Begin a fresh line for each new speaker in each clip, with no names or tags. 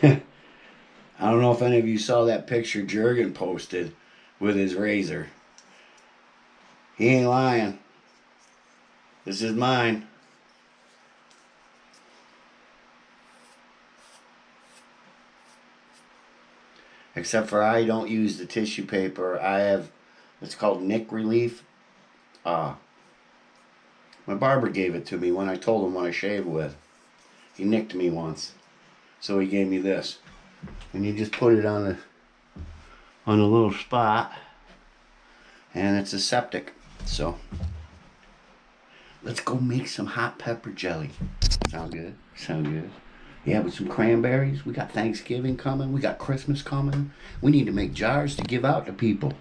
I don't know if any of you saw that picture Jurgen posted with his razor. He ain't lying. This is mine. Except for I don't use the tissue paper. I have, it's called Nick Relief. My barber gave it to me when I told him what I shave with. He nicked me once. So he gave me this. And you just put it on a little spot. And it's aseptic. So let's go make some hot pepper jelly. Sound good? Sound good. Yeah, with some cranberries. We got Thanksgiving coming. We got Christmas coming. We need to make jars to give out to people.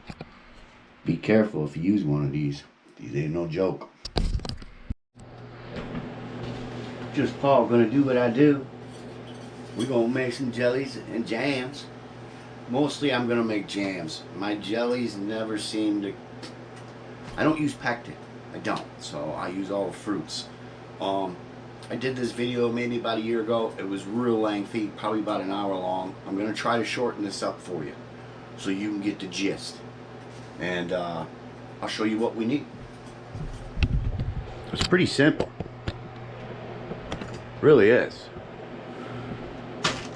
Be careful if you use one of these. These ain't no joke. Just Paul gonna do what I do. We're gonna make some jellies and jams. Mostly I'm gonna make jams. My jellies never seem to... I don't use pectin. I don't. So I use all the fruits. I did this video maybe about a year ago. It was real lengthy, probably about an hour long. I'm going to try to shorten this up for you so you can get the gist. And I'll show you what we need. It's pretty simple. Really is.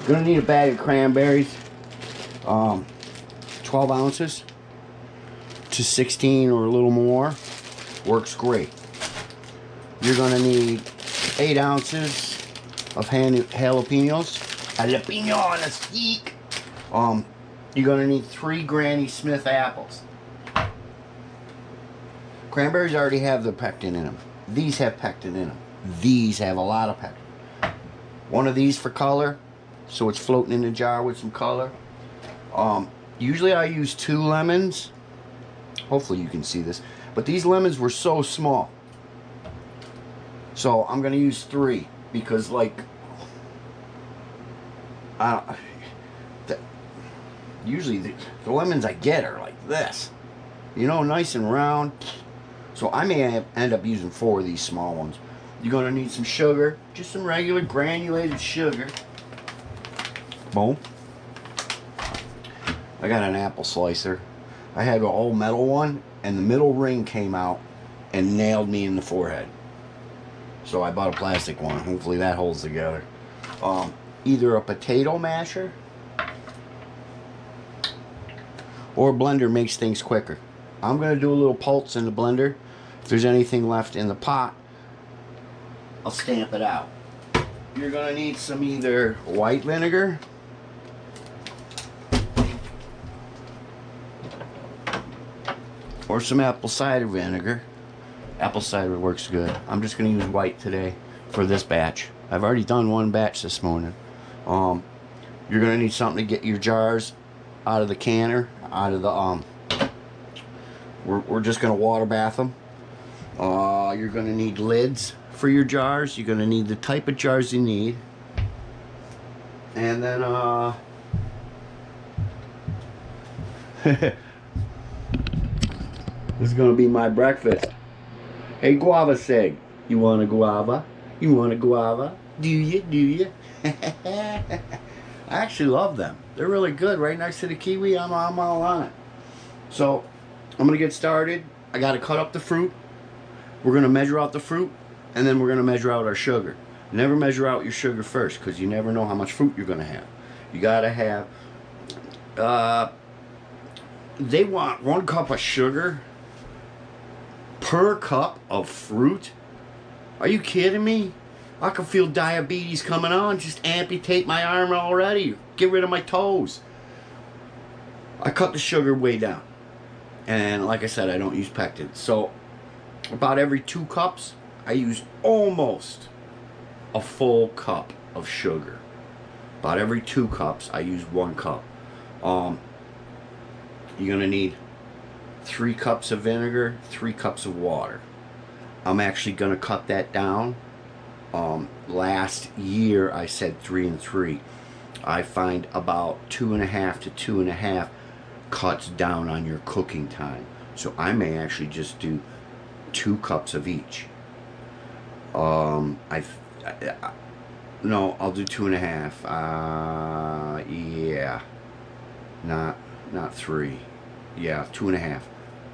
Going to need a bag of cranberries. 12 ounces to 16 or a little more. Works great. You're going to need 8 ounces of jalapenos. Jalapeno on a stick. You're gonna need 3 Granny Smith apples. Cranberries already have the pectin in them. These have pectin in them. These have a lot of pectin. One of these for color, so it's floating in the jar with some color. Usually I use 2 lemons. Hopefully you can see this. But these lemons were so small. So I'm going to use 3 because, like, usually the lemons I get are like this, you know, nice and round. So I may end up using 4 of these small ones. You're going to need some sugar, just some regular granulated sugar. Boom. I got an apple slicer. I had an old metal one, and the middle ring came out and nailed me in the forehead. So I bought a plastic one. Hopefully that holds together. Either a potato masher or a blender makes things quicker. I'm going to do a little pulse in the blender. If there's anything left in the pot, I'll stamp it out. You're going to need some either white vinegar or some apple cider vinegar. Apple cider works good. I'm just going to use white today for this batch. I've already done one batch this morning. You're going to need something to get your jars out of the canner, out of the we're just going to water bath them. You're going to need lids for your jars. You're going to need the type of jars you need. And then this is going to be my breakfast. Hey, guava seg, you want a guava? You want a guava? Do you? Do you? I actually love them. They're really good. Right next to the kiwi, I'm all on it. So, I'm going to get started. I got to cut up the fruit. We're going to measure out the fruit, and then we're going to measure out our sugar. Never measure out your sugar first, because you never know how much fruit you're going to have. You got to have... they want 1 cup of sugar per cup of fruit. Are you kidding me? I can feel diabetes coming on. Just amputate my arm already. Get rid of my toes. I cut the sugar way down. And like I said, I don't use pectin. So about every 2 cups, I use almost a full cup of sugar. About every 2 cups, I use 1 cup. You're gonna need 3 cups of vinegar, 3 cups of water. I'm actually gonna cut that down. Last year I said 3 and 3. I find about 2.5 to 2.5 cuts down on your cooking time. So I may actually just do 2 cups of each. No, I'll do 2.5. Yeah. Not 3. Yeah, 2.5.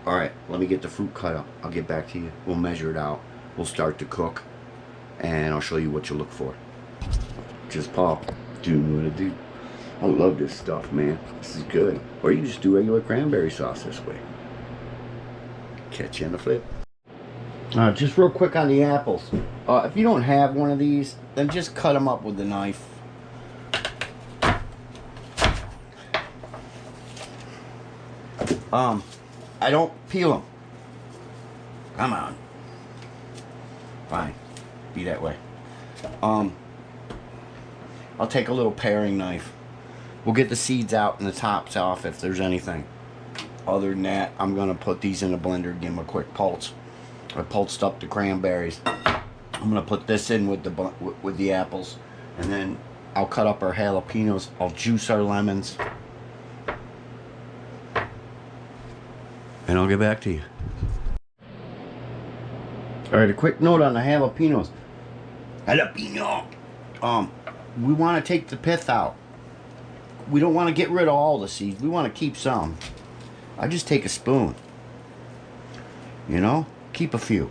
All right, let me get the fruit cut up. I'll get back to you. We'll measure it out. We'll start to cook, and I'll show you what you look for. Just Paul, do what I do. I love this stuff, man. This is good. Or you can just do regular cranberry sauce this way. Catch you on the flip. Just real quick on the apples. If you don't have one of these, then just cut them up with a knife. I don't peel them. Come on. Fine. Be that way. I'll take a little paring knife. We'll get the seeds out and the tops off if there's anything. Other than that, I'm gonna put these in a blender, give them a quick pulse. I pulsed up the cranberries. I'm gonna put this in with the apples, and then I'll cut up our jalapenos. I'll juice our lemons, and I'll get back to you. All right, a quick note on the jalapenos. Jalapeno. We want to take the pith out. We don't want to get rid of all the seeds. We want to keep some. I just take a spoon. You know, keep a few.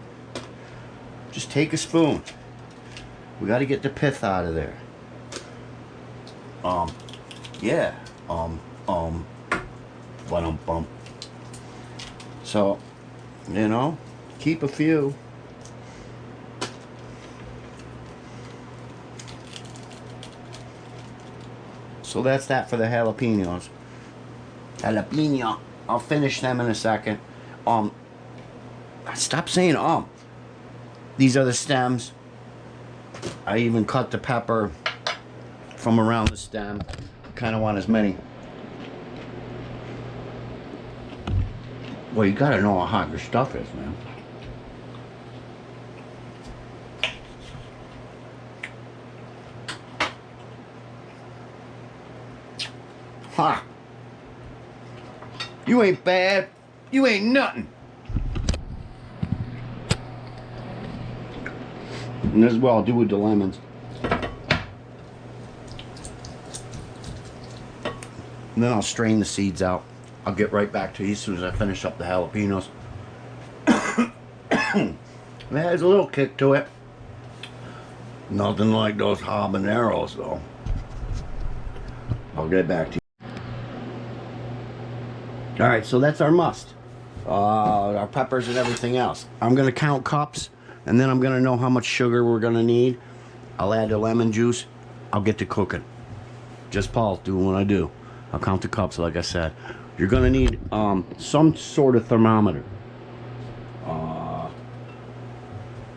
Just take a spoon. We got to get the pith out of there. Yeah. Bump. So, you know, keep a few. So that's that for the jalapenos. Jalapeno. I'll finish them in a second. Stop saying These are the stems. I even cut the pepper from around the stem. Kind of want as many. Well, you gotta know how hot your stuff is, man. Ha! You ain't bad. You ain't nothing. And this is what I'll do with the lemons. And then I'll strain the seeds out. I'll get right back to you as soon as I finish up the jalapenos. There's a little kick to it. Nothing like those habaneros, though. I'll get back to you. Alright, so that's our must. Our peppers and everything else. I'm going to count cups, and then I'm going to know how much sugar we're going to need. I'll add the lemon juice. I'll get to cooking. Just Paul doing what I do. I'll count the cups, like I said. You're going to need some sort of thermometer.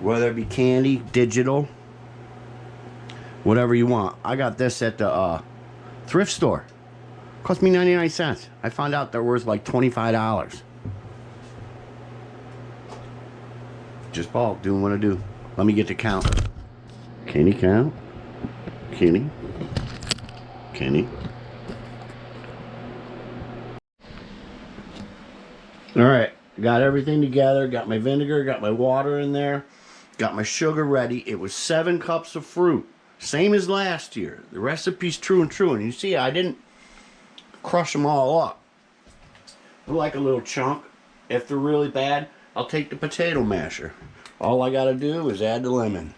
Whether it be candy, digital, whatever you want. I got this at the thrift store. Cost me 99 cents. I found out they're worth like $25. Just Paul doing what I do. Let me get the count. Can he count? Can he? Can he? Alright, got everything together. Got my vinegar, got my water in there. Got my sugar ready. It was 7 cups of fruit. Same as last year. The recipe's true and true. And you see, I didn't crush them all up. I like a little chunk. If they're really bad, I'll take the potato masher. All I gotta do is add the lemon.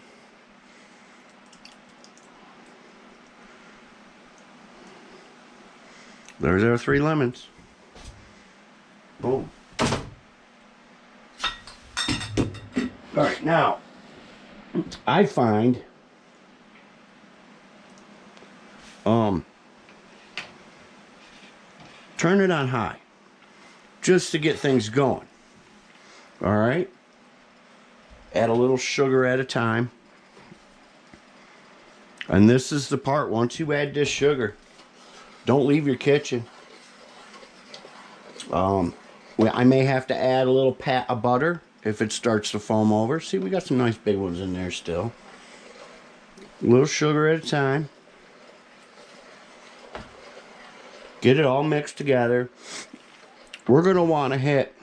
There's our 3 lemons. Boom. Alright, now, I find turn it on high just to get things going. All right, add a little sugar at a time, and this is the part. Once you add this sugar, don't leave your kitchen. Well, I may have to add a little pat of butter if it starts to foam over. See, we got some nice big ones in there still. A little sugar at a time. Get it all mixed together. We're going to want to hit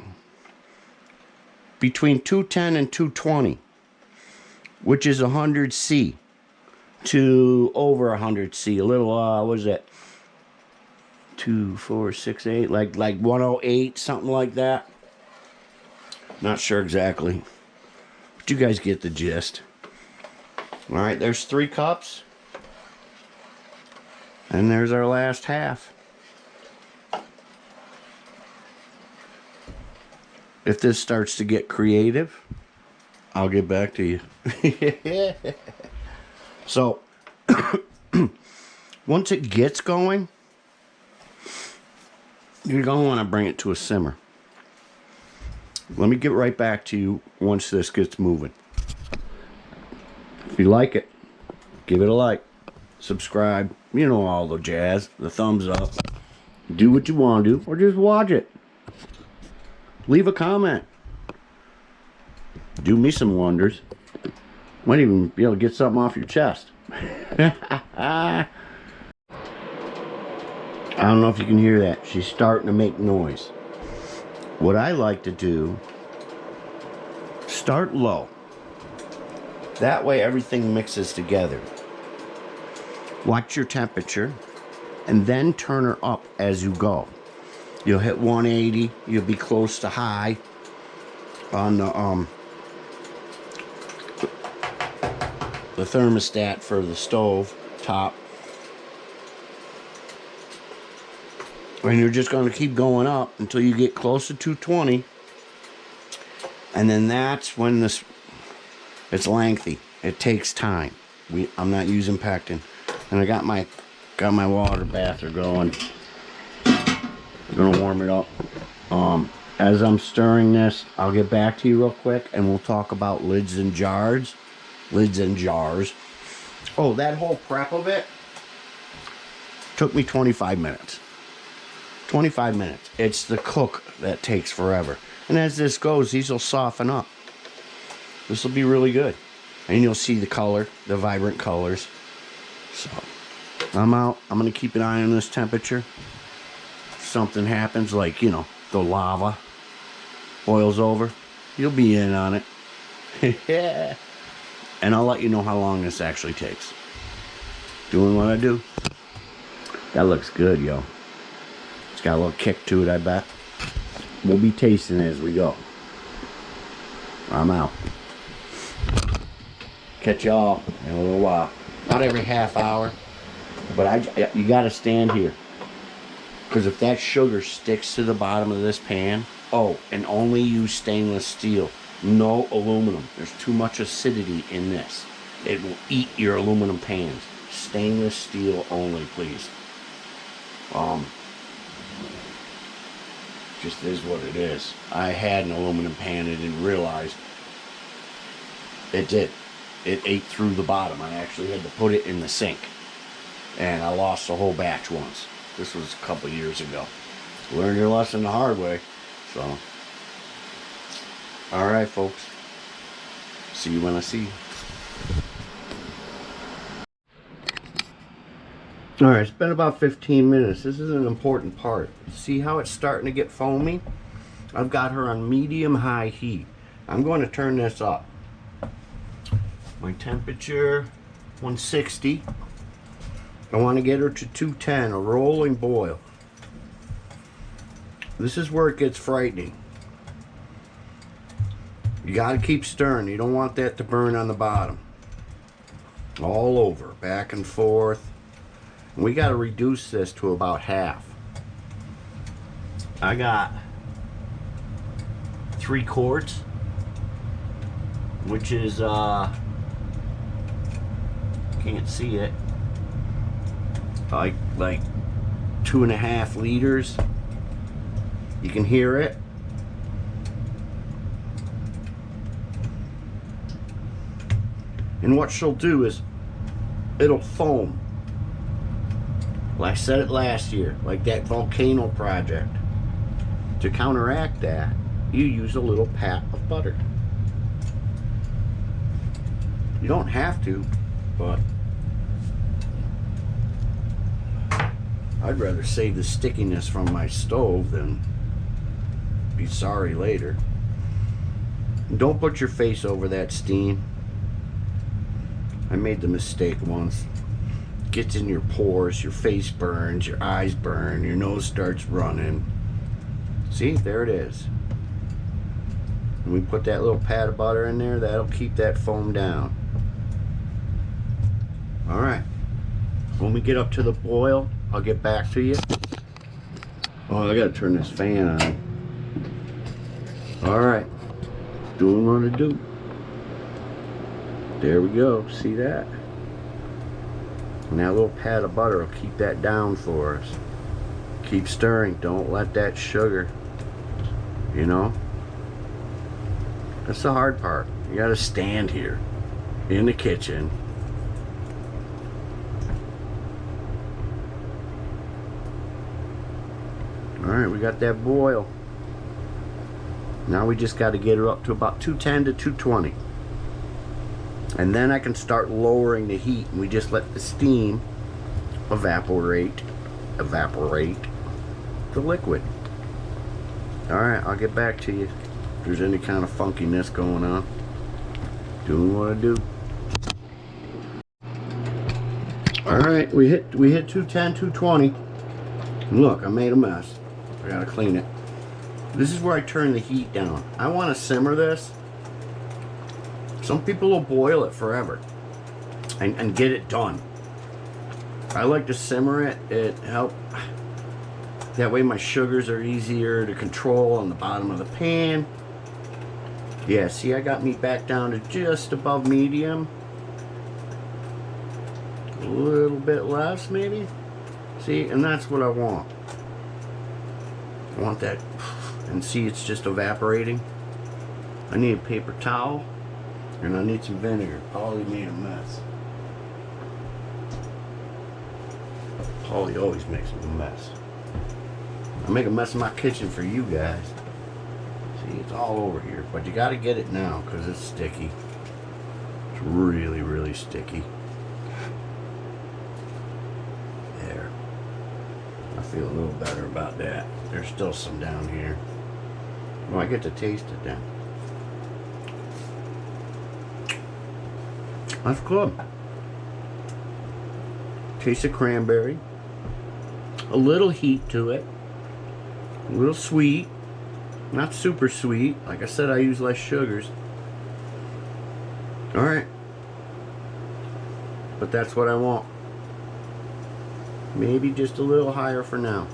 between 210 and 220, which is 100 C. to over 100C. A little, what is that? 2, 4, 6, 8, like 108, something like that. Not sure exactly, but you guys get the gist. All right, there's 3 cups, and there's our last half. If this starts to get creative, I'll get back to you. So, once it gets going, you're going to want to bring it to a simmer. Let me get right back to you once this gets moving. If you like it, give it a like, subscribe, you know all the jazz, the thumbs up. Do what you want to do, or just watch it. Leave a comment. Do me some wonders. Might even be able to get something off your chest. I don't know if you can hear that. She's starting to make noise. What I like to do, start low. That way everything mixes together. Watch your temperature and then turn her up as you go. You'll hit 180, you'll be close to high on the thermostat for the stove top. And you're just going to keep going up until you get close to 220. And then that's when this, it's lengthy. It takes time. I'm not using pectin. And I got my water bather going. I'm gonna warm it up. As I'm stirring this, I'll get back to you real quick and we'll talk about lids and jars. Lids and jars. Oh, that whole prep of it took me 25 minutes. 25 minutes. It's the cook that takes forever. And as this goes, these will soften up. This will be really good. And you'll see the color, the vibrant colors. So, I'm out. I'm going to keep an eye on this temperature. If something happens, like, you know, the lava boils over, you'll be in on it. Yeah. And I'll let you know how long this actually takes. Doing what I do. That looks good, yo. It's got a little kick to it, I bet. We'll be tasting it as we go. I'm out. Catch y'all in a little while. Not every half hour, but you gotta stand here. Because if that sugar sticks to the bottom of this pan, oh, and only use stainless steel. No aluminum. There's too much acidity in this. It will eat your aluminum pans. Stainless steel only, please. Just is what it is. I had an aluminum pan and didn't realize it did. It ate through the bottom. I actually had to put it in the sink. And I lost a whole batch once. This was a couple years ago. Learn your lesson the hard way. So, alright folks. See you when I see you. Alright, it's been about 15 minutes. This is an important part. See how it's starting to get foamy? I've got her on medium-high heat. I'm going to turn this up. My temperature, 160. I want to get her to 210, a rolling boil. This is where it gets frightening. You got to keep stirring. You don't want that to burn on the bottom. All over, back and forth. And we got to reduce this to about half. I got 3 quarts, which is can't see it, like 2.5 liters. You can hear it. And what she'll do is it'll foam. Well, I said it last year, like that volcano project. To counteract that, you use a little pat of butter. You don't have to, but I'd rather save the stickiness from my stove than be sorry later. And don't put your face over that steam. I made the mistake once. Gets in your pores, your face burns, your eyes burn, your nose starts running. See, there it is. And we put that little pat of butter in there, that'll keep that foam down. Alright. When we get up to the boil, I'll get back to you. Oh, I gotta turn this fan on. Alright. Doing what I do. There we go. See that? And that little pat of butter will keep that down for us. Keep stirring. Don't let that sugar, you know? That's the hard part. You gotta stand here in the kitchen. Alright, we got that boil. Now we just got to get it up to about 210 to 220. And then I can start lowering the heat, and we just let the steam evaporate the liquid. Alright, I'll get back to you if there's any kind of funkiness going on. Doing what I do. Alright, we hit 210, 220. And look, I made a mess. I gotta clean it. This is where I turn the heat down. I want to simmer this. Some people will boil it forever and get it done. I like to simmer it. It helps. That way my sugars are easier to control on the bottom of the pan. Yeah, see, I got me back down to just above medium. A little bit less, maybe. See, and that's what I want. I want that. And see, it's just evaporating. I need a paper towel, and I need some vinegar. Polly made a mess. Polly always makes a mess. I make a mess in my kitchen for you guys. See, it's all over here, but you got to get it now because it's sticky. It's really, really sticky. There. I feel a little better about that. There's still some down here. Oh, I get to taste it then. That's good. Taste of cranberry. A little heat to it. A little sweet. Not super sweet. Like I said, I use less sugars. Alright. But that's what I want. Maybe just a little higher for now.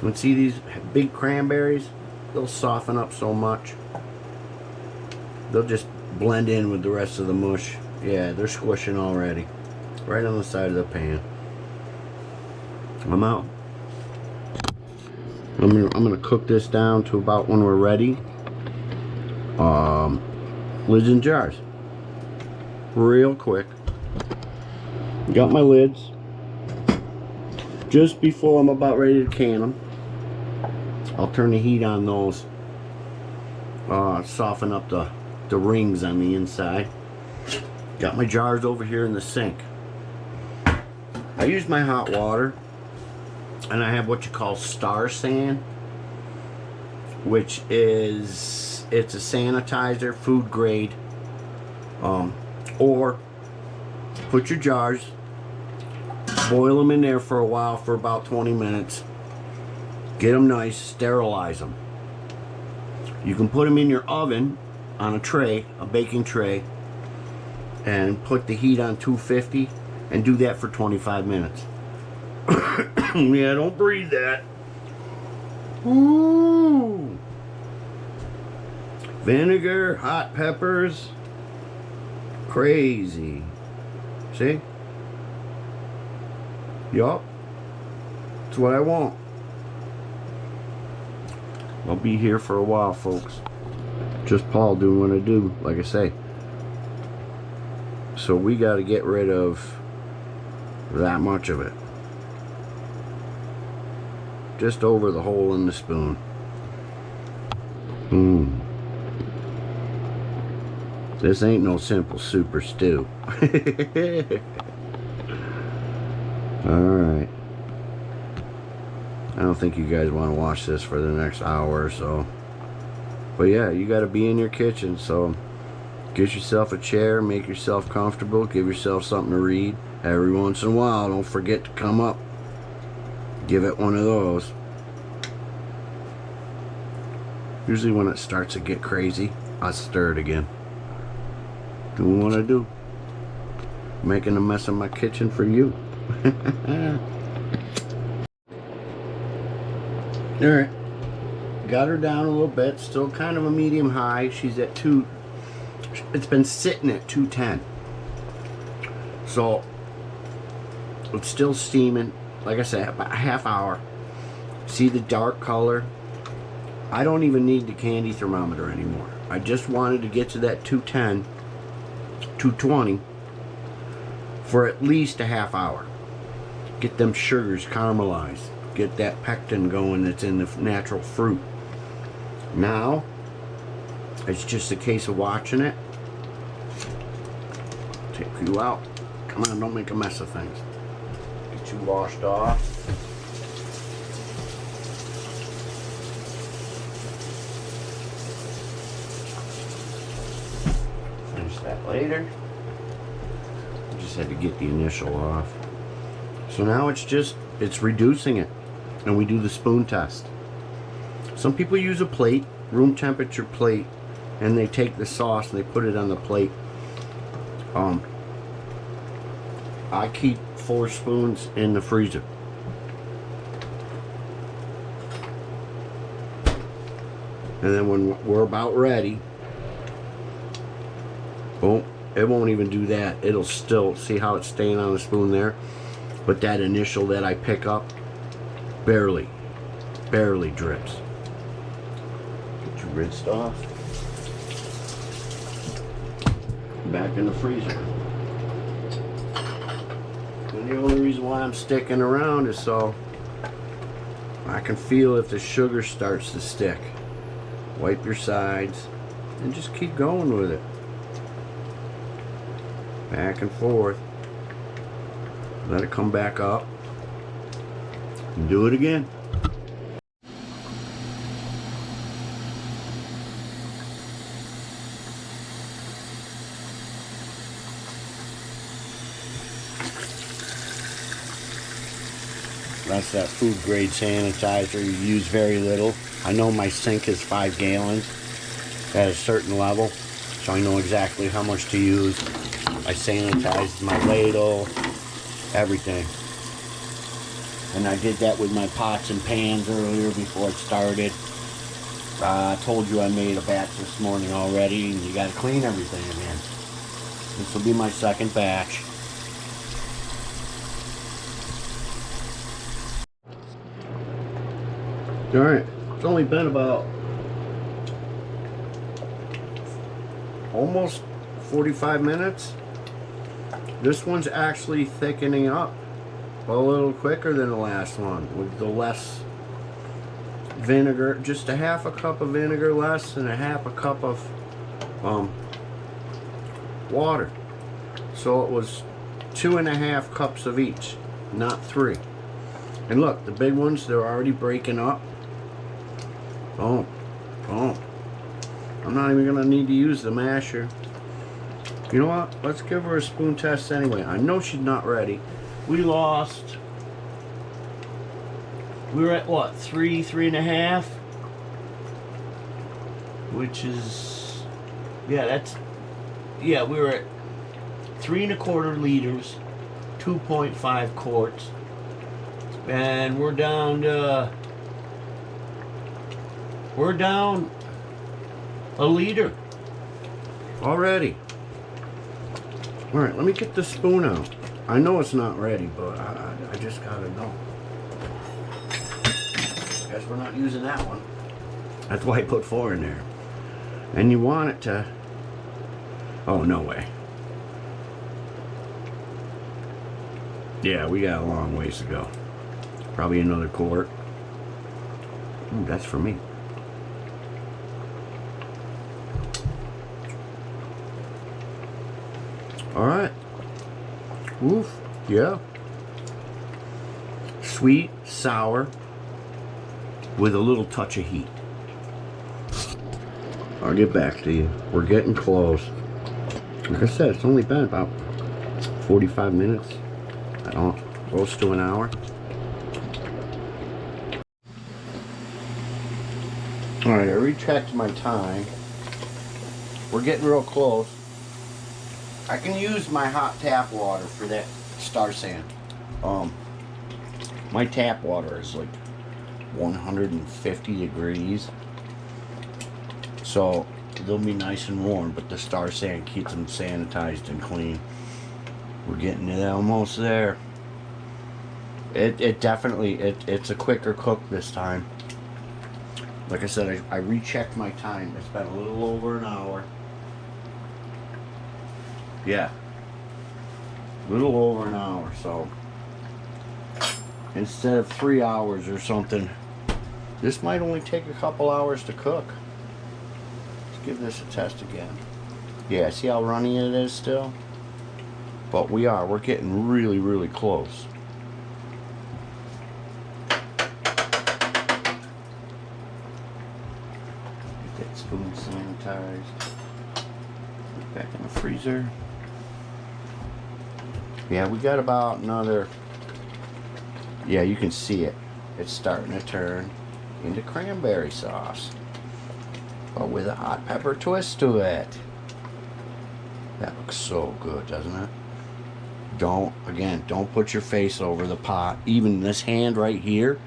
And see these big cranberries? They'll soften up so much. They'll just blend in with the rest of the mush. Yeah, they're squishing already. Right on the side of the pan. I'm out. I'm gonna cook this down to about when we're ready. Lids and jars. Real quick. Got my lids. Just before I'm about ready to can them, I'll turn the heat on those. Soften up the rings on the inside. Got my jars over here in the sink. I use my hot water, and I have what you call star sand, which is, it's a sanitizer, food grade. Or put your jars, boil them in there for a while, for about 20 minutes. Get them nice, sterilize them. You can put them in your oven on a tray, a baking tray, and put the heat on 250 and do that for 25 minutes. Yeah, don't breathe that. Ooh. Vinegar, hot peppers, crazy. See? Yup. That's what I want. I'll be here for a while, folks. Just Paul doing what I do, like I say. So we got to get rid of that much of it. Just over the hole in the spoon. This ain't no simple super stew. Alright. I don't think you guys want to watch this for the next hour or so. But yeah, you got to be in your kitchen, so Get yourself a chair, make yourself comfortable, give yourself something to read. Every once in a while, don't forget to come up. Give it one of those. Usually when it starts to get crazy, I stir it again. Doing what I do. Making a mess of my kitchen for you. Alright. Got her down a little bit. Still kind of a medium high. She's at 2. It's been sitting at 210. So it's still steaming. Like I said, about a half hour. See the dark color? I don't even need the candy thermometer anymore. I just wanted to get to that 210, 220 for at least a half hour. Get them sugars caramelized. Get that pectin going that's in the natural fruit. Now, it's just a case of watching it. Take you out. Come on, don't make a mess of things. Get you washed off. Finish that later. Just had to get the initial off. So now it's reducing it. And we do the spoon test. Some people use a plate, room temperature plate, and they take the sauce and they put it on the plate. I keep 4 spoons in the freezer. And then when we're about ready, oh, it won't even do that. It'll still, see how it's staying on the spoon there? But that initial that I pick up, barely drips. Get you rinsed off. Back in the freezer. And the only reason why I'm sticking around is so I can feel if the sugar starts to stick. Wipe your sides and just keep going with it. Back and forth. Let it come back up. And do it again. That's that food grade sanitizer. You use very little. I know my sink is 5 gallons at a certain level, so I know exactly how much to use. I sanitized my ladle, everything. And I did that with my pots and pans earlier before it started. I told you I made a batch this morning already, and you got to clean everything again. This will be my second batch. Alright, it's only been about almost 45 minutes. This one's actually thickening up a little quicker than the last one with the less vinegar, just a half a cup of vinegar less and a half a cup of water. So it was 2.5 cups of each, not 3. And look, the big ones, they're already breaking up. Oh, I'm not even gonna need to use the masher. You know what? Let's give her a spoon test anyway. I know she's not ready. We were at what, 3.5? Which is, we were at 3.25 liters, 2.5 quarts. And we're down a liter already. All right, let me get the spoon out. I know it's not ready, but I just gotta know. Guess we're not using that one. That's why I put 4 in there. And you want it to, oh, no way. Yeah, we got a long ways to go. Probably another quart. Ooh, that's for me. Alright. Oof. Yeah. Sweet, sour, with a little touch of heat. I'll get back to you. We're getting close. Like I said, it's only been about 45 minutes. I don't, close to an hour. Alright, I rechecked my time. We're getting real close. I can use my hot tap water for that star sand. My tap water is like 150 degrees. So they'll be nice and warm, but the star sand keeps them sanitized and clean. We're getting it almost there. It definitely, it's a quicker cook this time. Like I said, I rechecked my time. It's been a little over an hour. Yeah. A little over an hour, so instead of 3 hours or something, this might only take a couple hours to cook. Let's give this a test again. Yeah, see how runny it is still? But we're getting really, really close. Get that spoon sanitized. Put it back in the freezer. Yeah, we got about another, yeah, you can see it. It's starting to turn into cranberry sauce, but with a hot pepper twist to it. That looks so good, doesn't it? Don't put your face over the pot. Even this hand right here,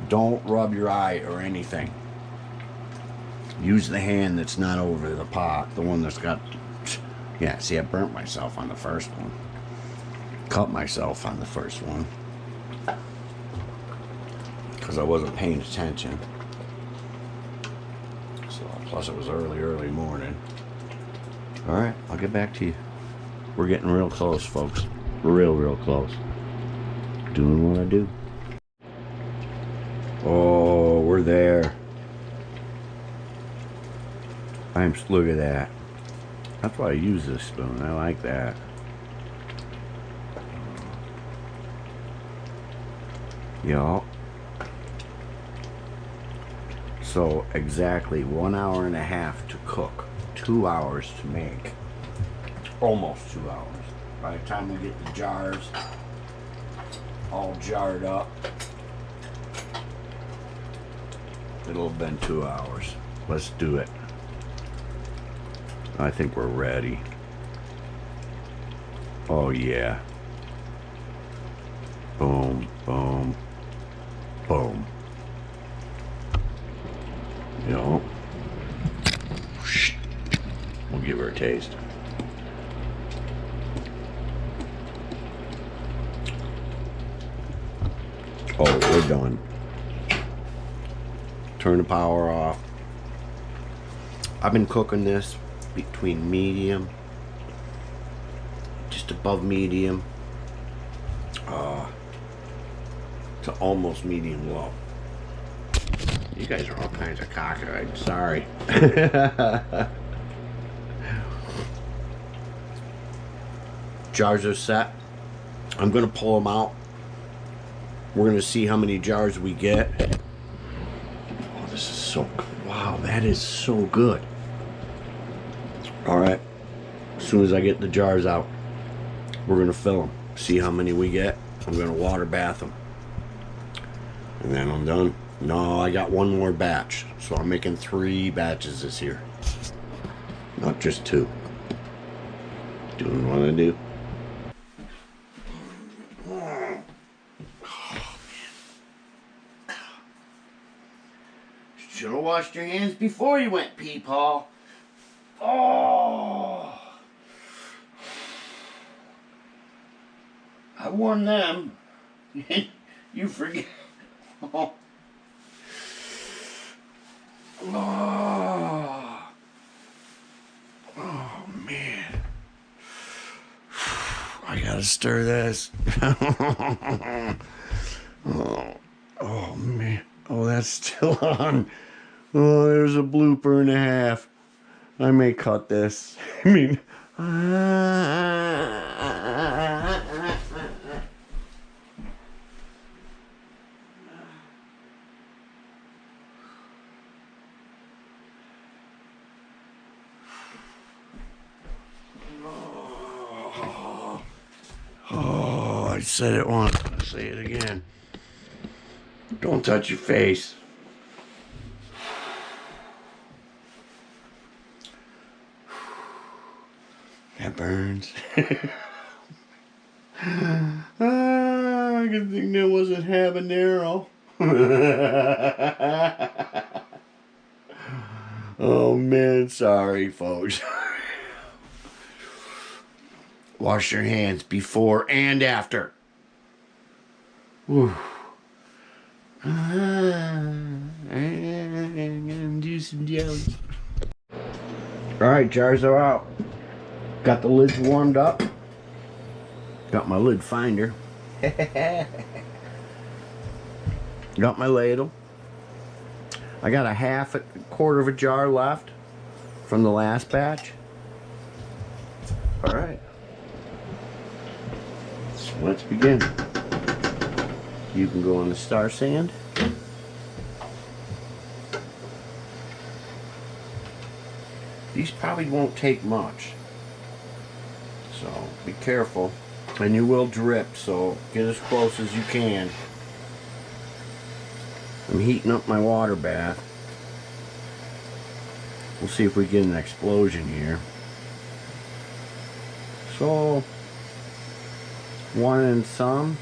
don't rub your eye or anything. Use the hand that's not over the pot, the one that's got, yeah, see, I burnt myself on the first one. Cut myself on the first one. Because I wasn't paying attention. So, plus it was early morning. Alright, I'll get back to you. We're getting real close, folks. Real close. Doing what I do. Oh, we're there. Look at that. That's why I use this spoon. I like that. Y'all. So exactly 1 hour and a half to cook. 2 hours to make. Almost 2 hours. By the time we get the jars all jarred up, it'll have been 2 hours. Let's do it. I think we're ready. Oh yeah. Boom, boom, boom. You know, we'll give her a taste. Oh, we're done. Turn the power off. I've been cooking this between medium, just above medium, to almost medium low. You guys are all kinds of cockeyed. Sorry. Jars are set. I'm gonna pull them out. We're gonna see how many jars we get. Oh, this is so good. Wow, that is so good. All right. As soon as I get the jars out, we're gonna fill them. See how many we get. I'm gonna water bath them, and then I'm done. No, I got one more batch, so I'm making 3 batches this year, not just 2. Doing what I do. Should have washed your hands before you went pee, Paul. Oh, I warned them. You forget. Oh. Oh. Oh man. I gotta stir this. Oh. Oh man. Oh, that's still on. Oh, there's a blooper and a half. I may cut this. I mean, said it once, I'm gonna say it again. Don't touch your face. That burns. Good thing that wasn't habanero. Oh man, sorry folks. Wash your hands before and after. Whew. I'm gonna do some jelly. Alright, jars are out. Got the lids warmed up. Got my lid finder. Got my ladle. I got a quarter of a jar left from the last batch. Alright. Let's begin. You can go on the star sand. These probably won't take much. So be careful. And you will drip, so get as close as you can. I'm heating up my water bath. We'll see if we get an explosion here. So, 1 and some.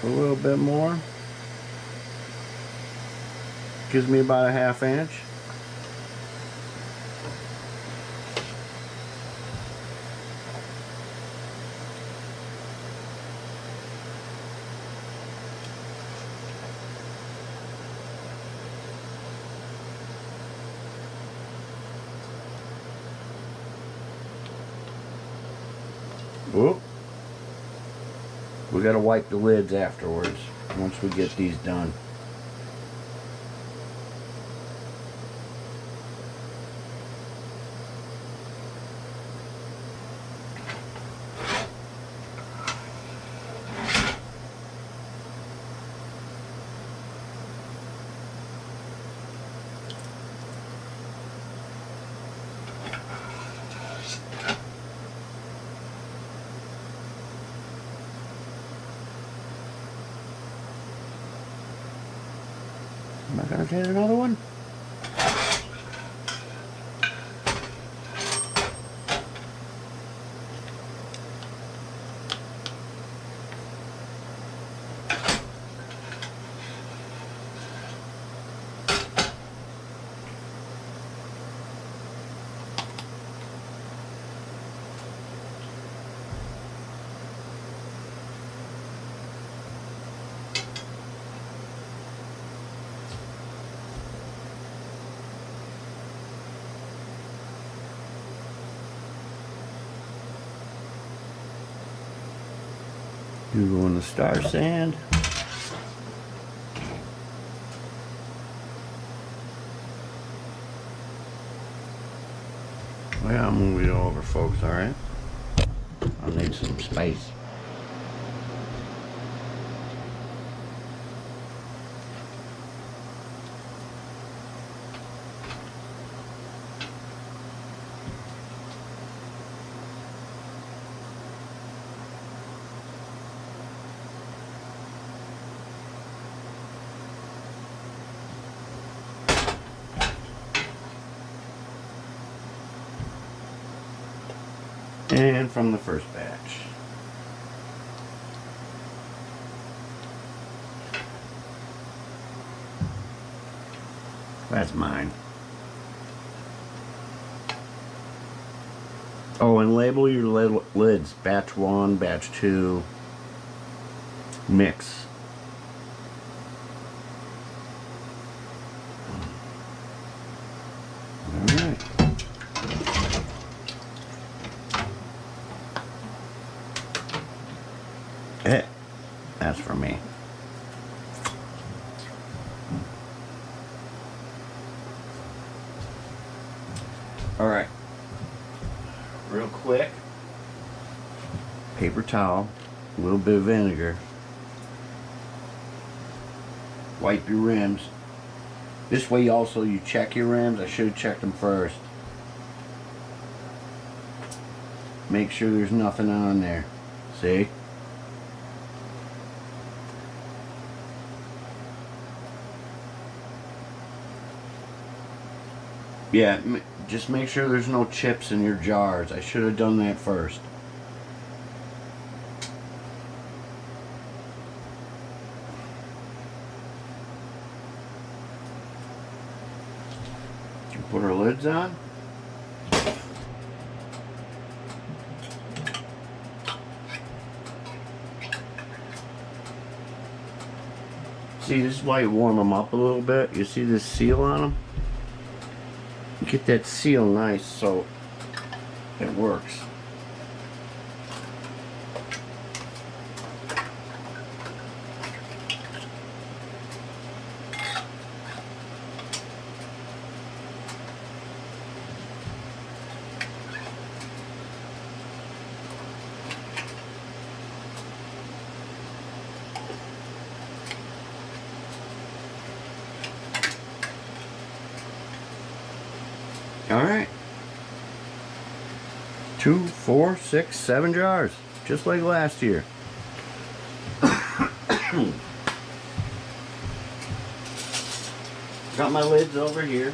A little bit more. Gives me about a 1/2 inch. Whoop. We gotta wipe the lids afterwards once we get these done. Am I gonna get another one? You go in the star sand. Well, I'll move it over, folks, alright? I'll need some space. And from the first batch. That's mine. Oh, and label your lids. Batch 1, batch 2. Mix. Alright. That's for me. Alright. Real quick. Paper towel. A little bit of vinegar. Wipe your rims. This way also you check your rims. I should have checked them first. Make sure there's nothing on there. See? Yeah, just make sure there's no chips in your jars. I should have done that first. Put our lids on. See, this is why you warm them up a little bit. You see this seal on them? Get that seal nice so it works. All right. 2, 4, 6, 7 jars, just like last year. Got my lids over here.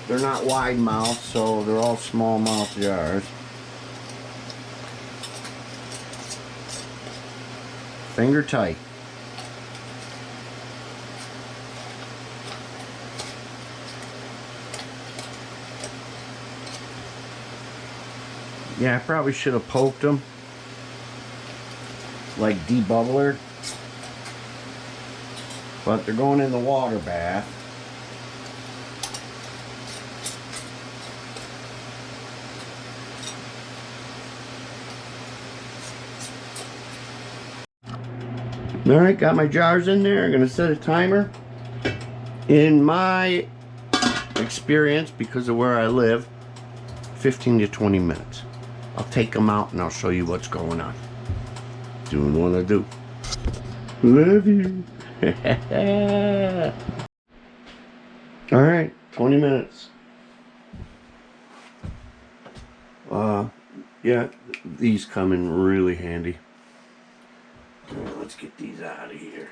They're not wide mouth, so they're all small mouth jars. Finger tight. Yeah, I probably should have poked them, like debubbler, but they're going in the water bath. Alright, got my jars in there. I'm going to set a timer. In my experience, because of where I live, 15 to 20 minutes. I'll take them out and I'll show you what's going on. Doing what I do. Love you. Alright, 20 minutes. Yeah, these come in really handy. Let's get these out of here.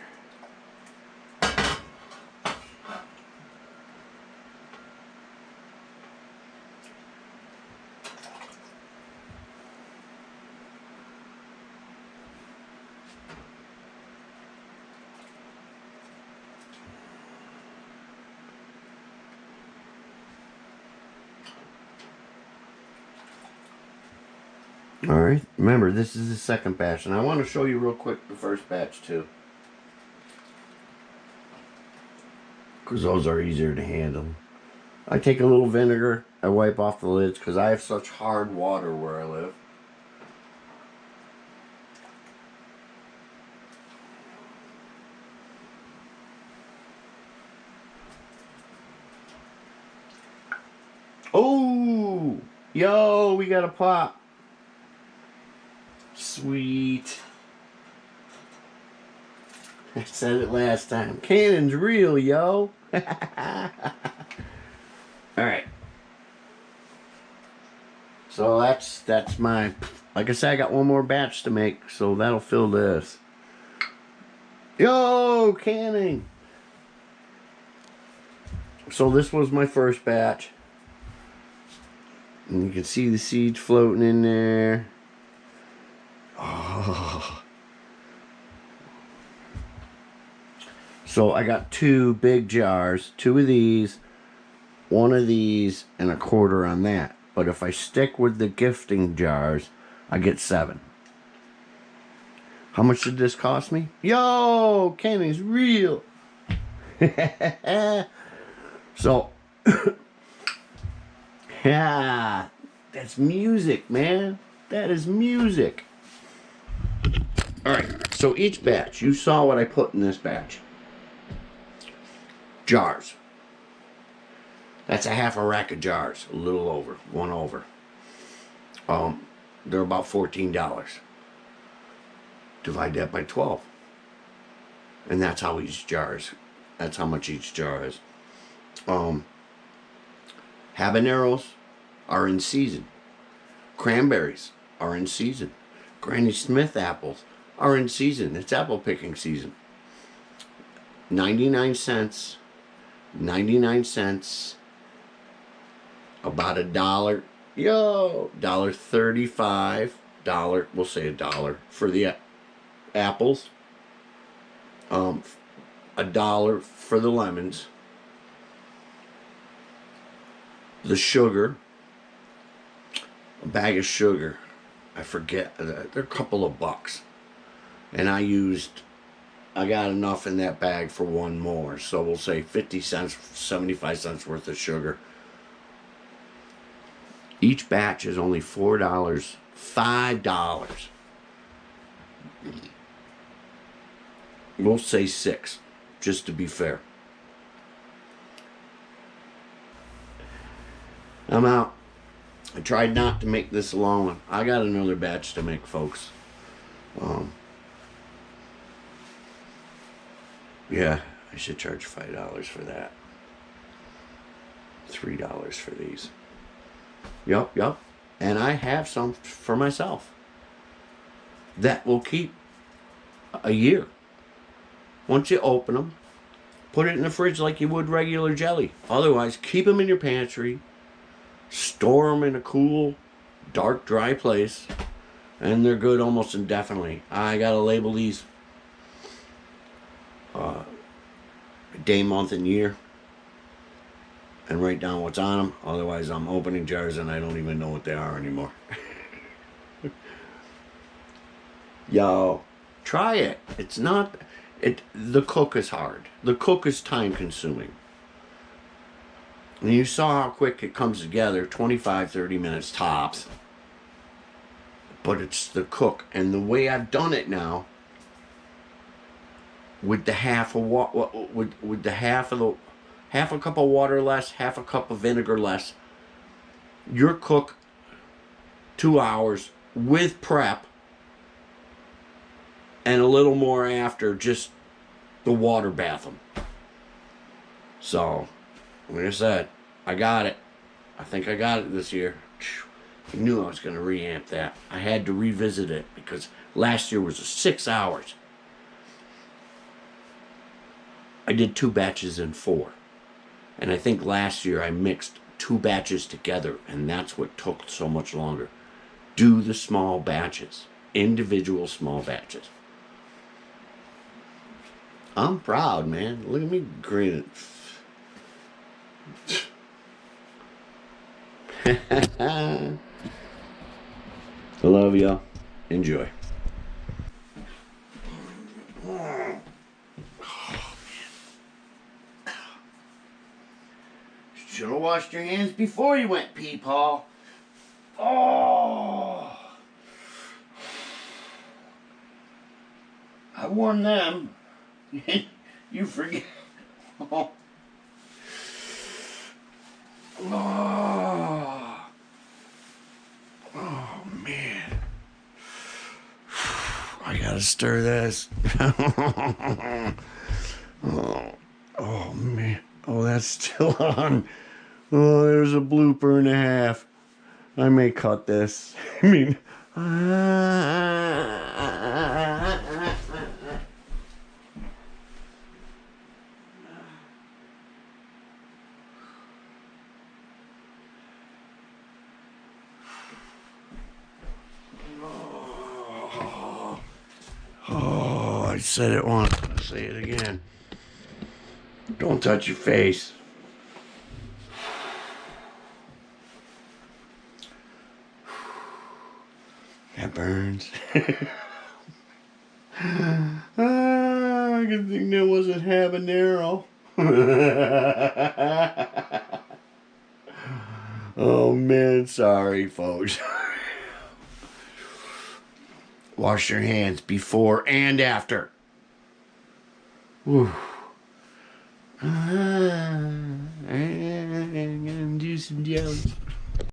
Alright, remember this is the second batch, and I want to show you real quick the first batch too, because those are easier to handle. I take a little vinegar, I wipe off the lids because I have such hard water where I live. Oh, yo, we got a pop. Sweet. I said it last time. Cannon's real, yo. Alright. So that's my, like I said, I got one more batch to make, so that'll fill this. Yo, canning. So this was my first batch. And you can see the seeds floating in there. Oh. So I got 2 big jars, 2 of these, 1 of these, and a quarter on that. But if I stick with the gifting jars, I get 7. How much did this cost me? Yo, canning's real. So, yeah, that's music, man. That is music. Alright, so each batch, you saw what I put in this batch. Jars. That's a half a rack of jars. A little over. 1 over. They're about $14. Divide that by 12. And that's how each jar is. That's how much each jar is. Habaneros are in season. Cranberries are in season. Granny Smith apples are in season. It's apple picking season. 99 cents. 99 cents. About $1. $1.35. We'll say $1 for the apples. $1 for the lemons. The sugar. A bag of sugar. I forget. They're a couple of bucks. And I got enough in that bag for one more. So we'll say 50 cents, 75 cents worth of sugar. Each batch is only $4. $5. We'll say $6, just to be fair. I'm out. I tried not to make this long. I got another batch to make, folks. Yeah, I should charge $5 for that. $3 for these. Yup. And I have some for myself. That will keep a year. Once you open them, put it in the fridge like you would regular jelly. Otherwise, keep them in your pantry. Store them in a cool, dark, dry place. And they're good almost indefinitely. I gotta label these day, month, and year. And write down what's on them. Otherwise, I'm opening jars and I don't even know what they are anymore. Yo, try it. It's not... The cook is hard. The cook is time consuming. And you saw how quick it comes together, 25, 30 minutes tops. But it's the cook. And the way I've done it now, with the half a cup of water less, half a cup of vinegar less, your cook 2 hours with prep, and a little more after, just the water bath them. So, like I said, I got it. I think I got it this year. I knew I was going to reamp that. I had to revisit it because last year was 6 hours. I did 2 batches in 4. And I think last year I mixed 2 batches together, and that's what took so much longer. Do the small batches. Individual small batches. I'm proud, man. Look at me grinning. I love y'all. Enjoy. Should have washed your hands before you went pee, Paul. Oh. I warned them. You forget. Oh. Oh. Oh, man. I gotta stir this. Oh, man. Oh, that's still on. Oh, there's a blooper and a half. I may cut this. I mean... Oh, I said it once. I'll say it again. Don't touch your face. That burns. I could think that wasn't habanero. Oh man, sorry folks. Wash your hands before and after. Whew. I'm gonna do some jelly.